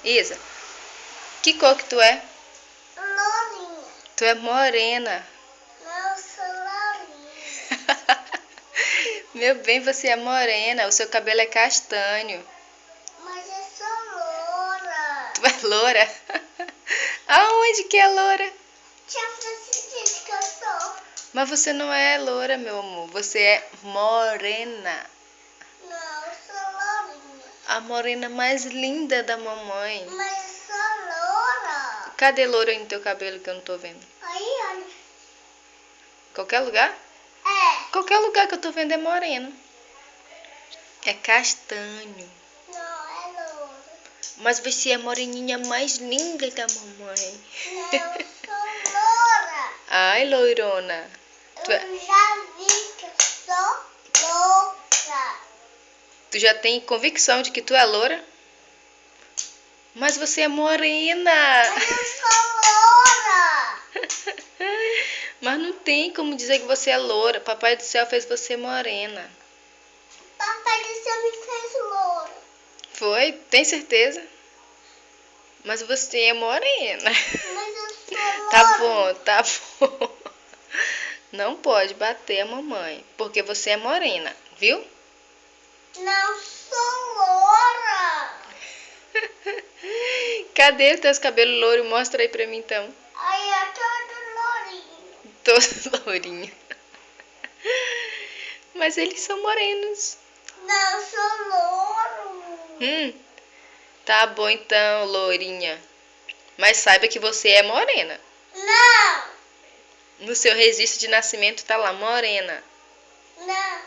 Isa, que cor que tu é? Lourinha. Tu é morena. Não, eu sou lourinha. Meu bem, você é morena. O seu cabelo é castanho. Mas eu sou loura. Tu é loura? Aonde que é loura? Tia Francis disse que eu sou. Mas você não é loura, meu amor. Você é morena. Não, eu sou lourinha. A morena mais linda da mamãe. Mas eu sou loura. Cadê loura aí no teu cabelo que eu não tô vendo? Aí, olha. Qualquer lugar? É. Qualquer lugar que eu tô vendo é moreno. É castanho. Não, é loura. Mas você é a moreninha mais linda da mamãe. Não, eu sou loura. Ai, loirona. Tu, Eu já vi que eu sou loura. tu já tem convicção de que tu é loura? Mas você é morena. Mas eu sou loura. Mas não tem como dizer que você é loura. Papai do céu fez você morena. Papai do céu me fez loura. Foi? Tem certeza? Mas você é morena. Mas eu sou loura. Tá bom, tá bom. Não pode bater a mamãe, porque você é morena, viu? Não sou loura. Cadê os teus cabelos louros? Mostra aí pra mim então. Aí eu tô lourinho. Todos lourinhos. Mas eles são morenos. Não sou louro. Tá bom então, lourinha. Mas saiba que você é morena. Não. No seu registro de nascimento tá lá, morena. Não.